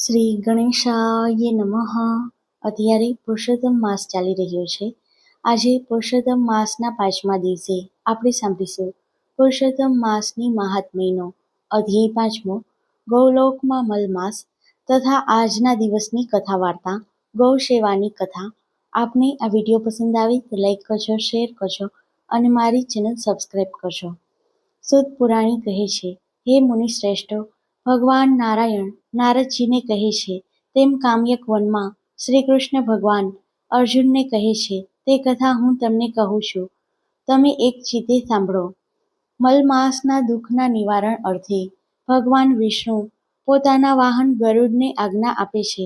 શ્રી ગણેશાય નમઃ. અત્યારે પુરુષોત્તમ માસ ચાલી રહ્યો છે. આજે પુરુષોત્તમ માસના 5મા દિવસે આપણે સાંભળીશું પુરુષોત્તમ માસની મહાત્મ્યનો અધ્યાય 5મો, ગૌલોકમાં મલમાસ તથા આજના દિવસની કથા વાર્તા, ગૌ સેવાની કથા. આપને આ વિડીયો પસંદ આવે તો લાઈક કરજો, શેર કરજો અને મારી ચેનલ સબસ્ક્રાઈબ કરજો. સુત પુરાણી કહે છે, હે મુનિ શ્રેષ્ઠો, ભગવાન નારાયણ નારદજીને કહે છે તેમ કામ્યક વનમાં શ્રી કૃષ્ણ ભગવાન અર્જુનને કહે છે તે કથા હું તમને કહું છું. તમે એક ચિત્તે સાંભળો. મલમાસના દુઃખના નિવારણ અર્થે ભગવાન વિષ્ણુ પોતાના વાહન ગરુડને આજ્ઞા આપે છે,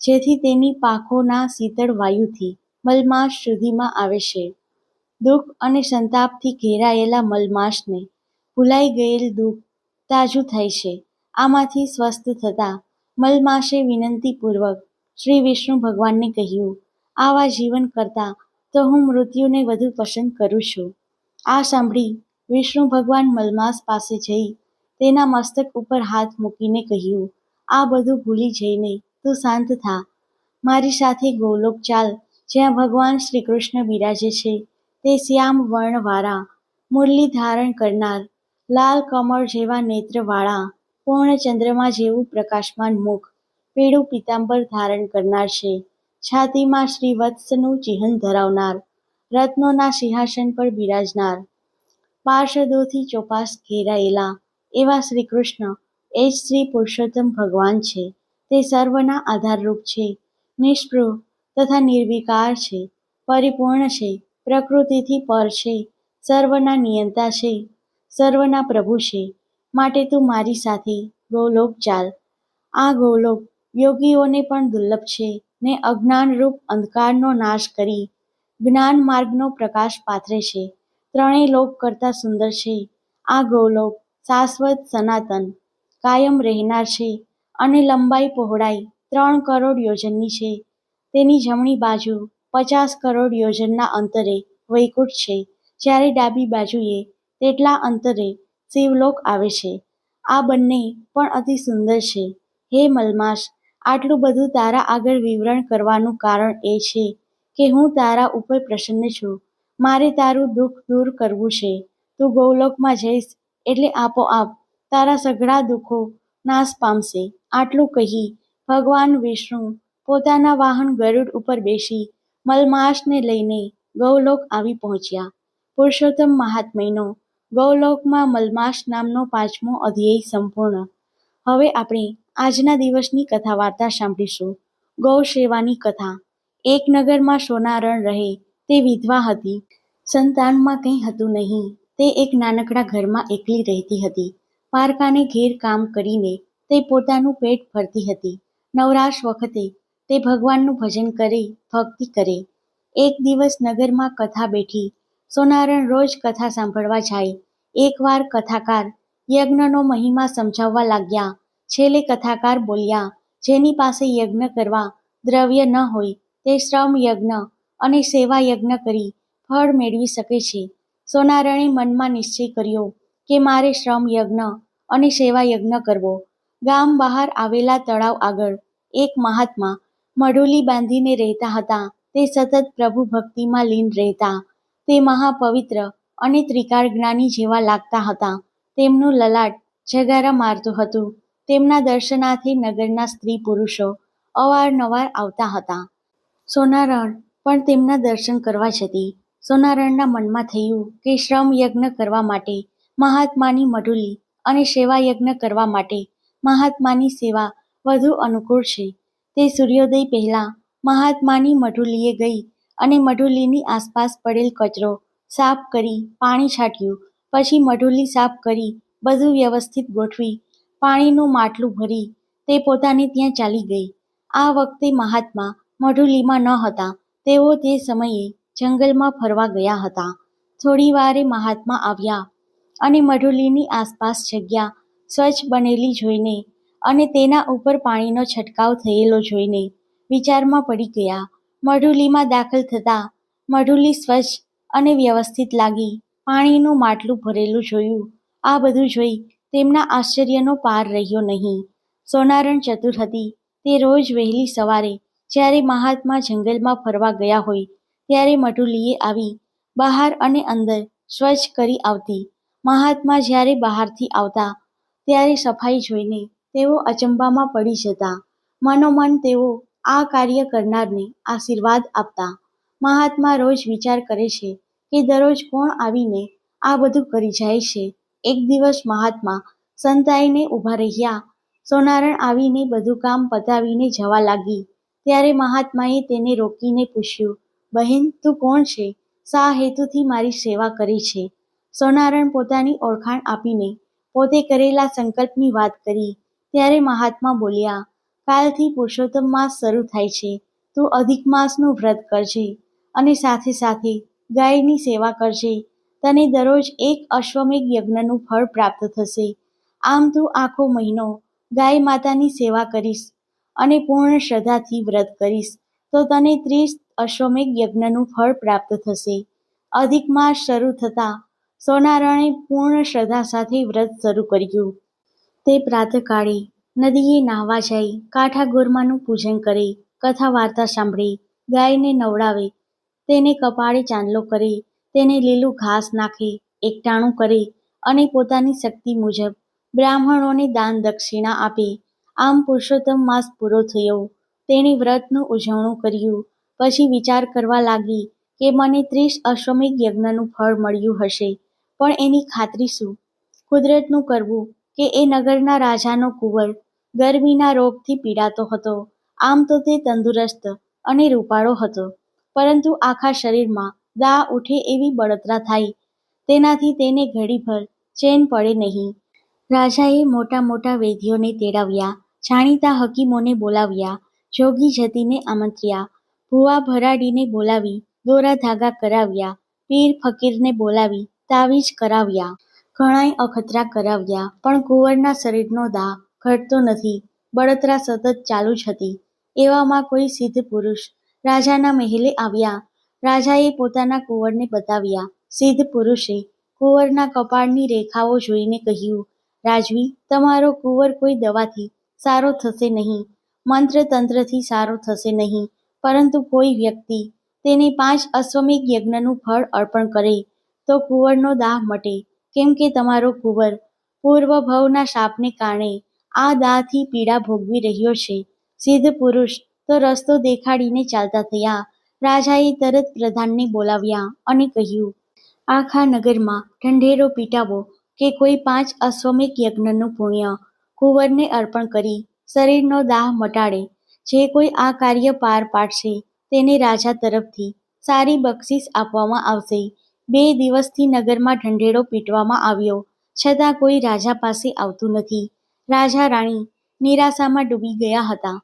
જેથી તેની પાંખોના શીતળ વાયુથી મલમાસ શુદ્ધિમાં આવે છે. દુઃખ અને સંતાપથી ઘેરાયેલા મલમાસને ભૂલાઈ ગયેલ દુઃખ તાજું થાય છે. આમાંથી સ્વસ્થ થતા મલમાસે વિનંતીપૂર્વક શ્રી વિષ્ણુ ભગવાનને કહ્યું, આવા જીવન કરતાં તો હું મૃત્યુને વધુ પસંદ કરું છું. આ સાંભળી વિષ્ણુ ભગવાન મલમાસ પાસે જઈ તેના મસ્તક ઉપર હાથ મૂકીને કહ્યું, આ બધું ભૂલી જઈને તું શાંત થા. મારી સાથે ગોલોક ચાલ, જ્યાં ભગવાન શ્રી કૃષ્ણ બિરાજે છે. તે શ્યામ વર્ણવાળા, મુરલી ધારણ કરનાર, લાલ કમળ જેવા નેત્રવાળા, પૂર્ણ ચંદ્રમા જેવું પ્રકાશમાન મુખ, પીળું પીતાંબર ધારણ કરનાર છે. છાતીમાં શ્રીવત્સનું ચિહ્ન ધરાવનાર, રત્નોના સિંહાસન પર બિરાજનાર, પાર્ષદોથી ચોપાસ ઘેરાયેલા એવા શ્રી કૃષ્ણ એ જ શ્રી પુરુષોત્તમ ભગવાન છે. તે સર્વના આધારરૂપ છે, નિષ્પૃહ તથા નિર્વિકાર છે, પરિપૂર્ણ છે, પ્રકૃતિથી પર છે, સર્વના નિયંતા છે, સર્વના પ્રભુ છે. માટે તું મારી સાથે ગૌલોક ચાલ. આ ગૌલોક યોગીઓને પણ દુર્લભ છે ને અજ્ઞાનરૂપ અંધકારનો નાશ કરી જ્ઞાન માર્ગનો પ્રકાશ પાથરે છે. ત્રણેય લોક કરતાં સુંદર છે. આ ગૌલોક શાશ્વત સનાતન કાયમ રહેનાર છે અને લંબાઈ પહોળાઈ 3 કરોડ યોજનની છે. તેની જમણી બાજુ 50 કરોડ યોજનના અંતરે વૈકુંઠ છે, જ્યારે ડાબી બાજુએ તેટલા અંતરે શિવલોક આવે છે. આ બંને પણ અતિ સુંદર છે. હે મલમાસ, આટલું બધું તારા આગળ વિવરણ કરવાનું કારણ એ છે કે હું તારા ઉપર પ્રસન્ન છું. મારે તારું દુઃખ દૂર કરવું છે. તું ગૌલોકમાં જઈશ એટલે આપોઆપ તારા સઘળા દુઃખો નાશ પામશે. આટલું કહી ભગવાન વિષ્ણુ પોતાના વાહન ગરુડ ઉપર બેસી મલમાસને લઈને ગૌલોક આવી પહોંચ્યા. પુરુષોત્તમ મહાત્મ્યનો ગૌલોકમાં મલમાસ નામનો 5મો અધ્યાય સંપૂર્ણ. હવે આપણે આજના દિવસની કથા વાર્તા સાંભળીશું. ગૌ સેવાની કથા. એક નગરમાં સોનારણ રહે તે વિધવા હતી. સંતાનમાં કંઈ હતું નહીં. તે એક નાનકડા ઘરમાં એકલી રહેતી હતી. પારકાને ઘેર કામ કરીને તે પોતાનું પેટ ભરતી હતી. નવરાશ વખતે તે ભગવાનનું ભજન કરે, ભક્તિ કરે. એક દિવસ નગરમાં કથા બેઠી. સોનારણ રોજ કથા સાંભળવા જાય. એકવાર કથાકાર યજ્ઞનો મહિમા સમજાવવા લાગ્યા. છેલ્લે કથાકાર બોલ્યા, જેની પાસે યજ્ઞ કરવા દ્રવ્ય ન હોય તે શ્રમ યજ્ઞ અને સેવા યજ્ઞ કરી ફળ મેળવી શકે છે. સોનારણે મનમાં નિશ્ચય કર્યો કે મારે શ્રમ યજ્ઞ અને સેવા યજ્ઞ કરવો. ગામ બહાર આવેલા તળાવ આગળ એક મહાત્મા મઢુલી બાંધીને રહેતા હતા. તે સતત પ્રભુ ભક્તિમાં લીન રહેતા. તે મહાપવિત્ર અને ત્રિકાળ જ્ઞાની જેવા લાગતા હતા. તેમનું લલાટ જગારા મારતું હતું. તેમના દર્શનાર્થે નગરના સ્ત્રી પુરુષો અવારનવાર આવતા હતા. સોનારણ પણ તેમના દર્શન કરવા જતી. સોનારણના મનમાં થયું કે શ્રમ યજ્ઞ કરવા માટે મહાત્માની મઢુલી અને સેવા યજ્ઞ કરવા માટે મહાત્માની સેવા વધુ અનુકૂળ છે. તે સૂર્યોદય પહેલા મહાત્માની મઢુલીએ ગઈ અને મઢુલીની આસપાસ પડેલ કચરો સાફ કરી પાણી છાંટ્યું. પછી મઢુલી સાફ કરી બધું વ્યવસ્થિત ગોઠવી પાણીનું માટલું ભરી તે પોતાને ત્યાં ચાલી ગઈ. આ વખતે મહાત્મા મઢુલીમાં ન હતા. તેઓ તે સમયે જંગલમાં ફરવા ગયા હતા. થોડી વારે મહાત્મા આવ્યા અને મઢુલીની આસપાસ જગ્યા સ્વચ્છ બનેલી જોઈને અને તેના ઉપર પાણીનો છંટકાવ થયેલો જોઈને વિચારમાં પડી ગયા. મઢુલીમાં દાખલ થતાં મઢુલી સ્વચ્છ અને વ્યવસ્થિત લાગી. પાણીનું માટલું ભરેલું જોયું. આ બધું જોઈ તેમના આશ્ચર્યનો પાર રહ્યો નહીં. સોનારણ ચતુર હતી. તે રોજ વહેલી સવારે જ્યારે મહાત્મા જંગલમાં ફરવા ગયા હોય ત્યારે મઢુલીએ આવી બહાર અને અંદર સ્વચ્છ કરી આવતી. મહાત્મા જ્યારે બહારથી આવતા ત્યારે સફાઈ જોઈને તેઓ અચંબામાં પડી જતા. મનોમન તેઓ આ કાર્ય કરનારને આશીર્વાદ આપતા. મહાત્મા રોજ વિચાર કરે છે કે દરરોજ કોણ આવીને આ બધું કરી જાય છે. એક દિવસ મહાત્મા સંતાઈને ઊભા રહ્યા. સોનારણ આવીને બધું કામ પતાવીને જવા લાગી ત્યારે મહાત્માએ તેને રોકીને પૂછ્યું, બહેન, તું કોણ છે? શા હેતુથી મારી સેવા કરી છે? સોનારણ પોતાની ઓળખાણ આપીને પોતે કરેલા સંકલ્પની વાત કરી ત્યારે મહાત્મા બોલ્યા, કાલથી પુરુષોત્તમ માસ શરૂ થાય છે. તું અધિક માસનું વ્રત કરજે અને સાથે સાથે ગાયની સેવા કરજે. તને દરરોજ એક અશ્વમેઘ યજ્ઞનું ફળ પ્રાપ્ત થશે. આમ તું આખો મહિનો ગાય માતાની સેવા કરીશ અને પૂર્ણ શ્રદ્ધાથી વ્રત કરીશ તો તને 30 અશ્વમેઘ યજ્ઞનું ફળ પ્રાપ્ત થશે. અધિક માસ શરૂ થતાં સોનારણે પૂર્ણ શ્રદ્ધા સાથે વ્રત શરૂ કર્યું. તે પ્રાતઃકાળે નદીએ નાહવા જાય, કાંઠા ગોરમાનું પૂજન કરે, કથા વાર્તા સાંભળે, ગાયને નવડાવે, તેને કપાળે ચાંદલો કરે, તેને લીલું ઘાસ નાખે, એકટાણું કરે અને પોતાની શક્તિ મુજબ બ્રાહ્મણોને દાન દક્ષિણા આપે. આમ પુરુષોત્તમ માસ પૂરો થયો. તેણે વ્રતનું ઉજવણું કર્યું. પછી વિચાર કરવા લાગી કે મને 30 અશ્વમેઘ યજ્ઞનું ફળ મળ્યું હશે, પણ એની ખાતરી શું? કુદરતનું કરવું કે એ નગરના રાજાનો કુંવર ગરમીના રોગથી પીડાતો હતો. આમ તો તે તંદુરસ્ત અને રૂપાળો હતો, પરંતુ આખા શરીરમાં દાહ ઉઠે એવી બળતરા થાય. તેનાથી તેને ઘડીભર ચેન પડે નહીં. રાજાએ મોટા મોટા વૈદ્યોને તેડાવ્યા, જાણીતા હકીમોને બોલાવ્યા, જોગી જતીને આમંત્ર્યા, ભુવા ભરાડીને બોલાવી દોરા ધાગા કરાવ્યા, પીર ફકીરને બોલાવી તાવીજ કરાવ્યા, ઘણાય અખતરા કરાવ્યા, પણ કુંવરના શરીરનો દાહ ઘટતો નથી. બળતરા સતત ચાલુ જ હતી. એવામાં કોઈ સિદ્ધ પુરુષ રાજાના મહેલે આવ્યા. રાજાએ પોતાના કુંવરને બતાવ્યા. સિદ્ધ પુરુષે કુંવરના કપાળની રેખાઓ જોઈને કહ્યું, રાજવી, તમારો કુંવર કોઈ દવાથી સારો થશે નહીં, મંત્ર તંત્રથી સારો થશે નહીં, પરંતુ કોઈ વ્યક્તિ તેને 5 અશ્વમેઘ યજ્ઞનું ફળ અર્પણ કરે તો કુંવરનો દાહ મટે, કેમ કે તમારો કુંવર પૂર્વભવના શાપને કારણે આ દાહથી પીડા ભોગવી રહ્યો છે. સિદ્ધ પુરુષ તો રસ્તો દેખાડીને ચાલતા થયા. રાજાએ તરત પ્રધાનને બોલાવ્યા અને કહ્યું, આખા નગરમાં ઢંઢેરો પીટાવો કે કોઈ 5 અશ્વમેઘ યજ્ઞનું પુણ્ય કુંવરને અર્પણ કરી શરીરનો દાહ મટાડે. જે કોઈ આ કાર્ય પાર પાડશે તેને રાજા તરફથી સારી બક્ષિસ આપવામાં આવશે. 2 દિવસથી નગરમાં ઢંઢેરો પીટવામાં આવ્યો, છતાં કોઈ રાજા પાસે આવતું નથી. રાજા રાણી નિરાશામાં ડૂબી ગયા હતા.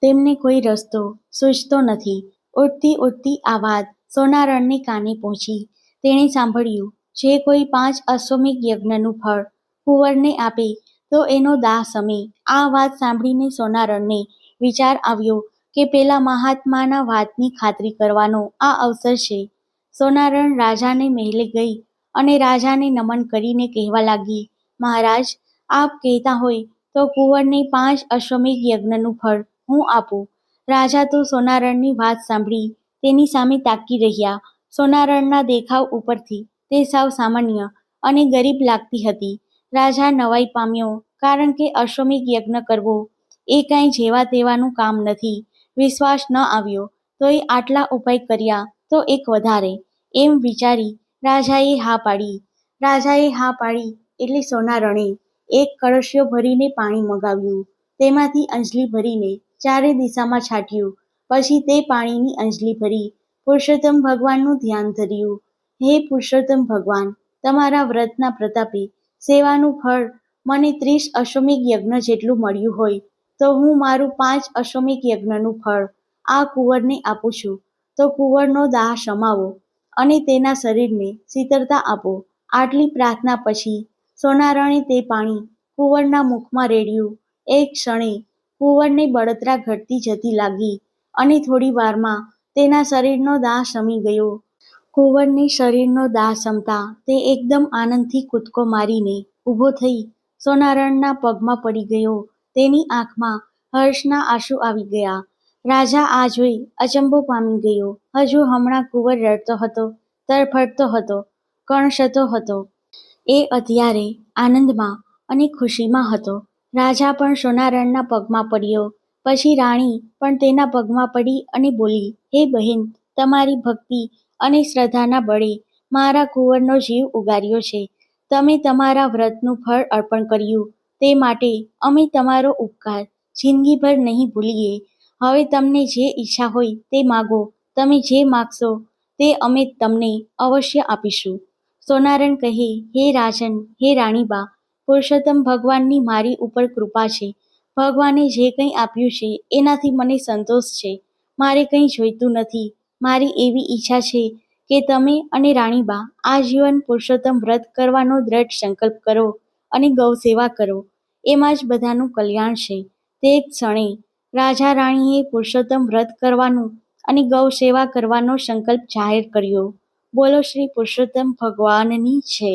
તેમને કોઈ રસ્તો સૂઝતો નથી. ઉઠતી ઉઠતી આ વાત સોનારણને કાને પહોંચી. તેણે સાંભળ્યું, જે કોઈ 5 અશ્વમેઘ યજ્ઞનું ફળ કુંવરને આપે તો એનો દાહ શમે. આ વાત સાંભળીને સોનારણને વિચાર આવ્યો કે પેલા મહાત્માના વાતની ખાતરી કરવાનો આ અવસર છે. સોનારણ રાજાને મહેલે ગઈ અને રાજાને નમન કરીને કહેવા લાગી, મહારાજ, આપ કહેતા હોય તો કુંવરને 5 અશ્વમેઘ યજ્ઞનું ફળ હું આપું. રાજા તો સોનારણની વાત સાંભળી તેની સામે તાકી રહ્યા. સોનારણના દેખાવ ઉપરથી તે સાવ સામાન્ય અને ગરીબ લાગતી હતી. રાજા નવાઈ પામ્યો, કારણ કે અશ્વમેઘ યજ્ઞ કરવો એ કાંઈ જેવા તેવાનું કામ નથી. વિશ્વાસ ન આવ્યો તોય આટલા ઉપાય કર્યા તો એક વધારે, એમ વિચારી રાજાએ હા પાડી. રાજાએ હા પાડી એટલે સોનારણે એક કળશિયો ભરીને પાણી મગાવ્યું. તેમાંથી અંજલિ ભરીને ચારે દિશામાં છાંટ્યું. પછી તે પાણીની અંજલિ ભરી પુરુષોત્તમ ભગવાનનું ધ્યાન ધર્યું. હે પુરુષોત્તમ ભગવાન, તમારા વ્રતના પ્રતાપે સેવાનું ફળ મને 30 અશ્વમેઘ યજ્ઞ જેટલું મળ્યું હોય તો હું મારું 5 અશ્વમેઘ યજ્ઞનું ફળ આ કુંવરને આપું છું. તો કુંવરનો દાહ શમાવો અને તેના શરીરને શીતળતા આપો. આટલી પ્રાર્થના પછી સોનારણે તે પાણી કુંવરના મુખમાં રેડ્યું. એક ક્ષણે કુંવરને બળતરા ઘટતી જતી લાગી અને થોડી વારમાં તેના શરીરનો દાહ શમી ગયો. કુંવરને શરીરનો દાહ શમતા તે એકદમ આનંદથી કૂદકો મારીને ઊભો થઈ સોનારણના પગમાં પડી ગયો. તેની આંખમાં હર્ષના આંસુ આવી ગયા. રાજા આ જોઈ અચંબો પામી ગયો. હજુ હમણાં કુંવર રડતો હતો, તરફડતો હતો, કણસતો હતો. એ અત્યારે આનંદમાં અને ખુશીમાં હતો. રાજા પણ સોનારણના પગમાં પડ્યો. પછી રાણી પણ તેના પગમાં પડી અને બોલી, હે બહેન, તમારી ભક્તિ અને શ્રદ્ધાના બળે મારા કુંવરનો જીવ ઉગાર્યો છે. તમે તમારા વ્રતનું ફળ અર્પણ કર્યું, તે માટે અમે તમારો ઉપકાર જિંદગીભર નહીં ભૂલીએ. હવે તમને જે ઈચ્છા હોય તે માગો. તમે જે માગશો તે અમે તમને અવશ્ય આપીશું. સોનારણ કહે, હે રાજન, હે રાણીબા, પુરુષોત્તમ ભગવાનની મારી ઉપર કૃપા છે. ભગવાને જે કંઈ આપ્યું છે એનાથી મને સંતોષ છે. મારે કંઈ જોઈતું નથી. મારી એવી ઈચ્છા છે કે તમે અને રાણીબા આજીવન પુરુષોત્તમ વ્રત કરવાનો દ્રઢ સંકલ્પ કરો અને ગૌ સેવા કરો. એમાં જ બધાનું કલ્યાણ છે. તે ક્ષણે રાજા રાણીએ પુરુષોત્તમ વ્રત કરવાનું અને ગૌ સેવા કરવાનો સંકલ્પ જાહેર કર્યો. બોલો શ્રી પુરુષોત્તમ ભગવાનની જય.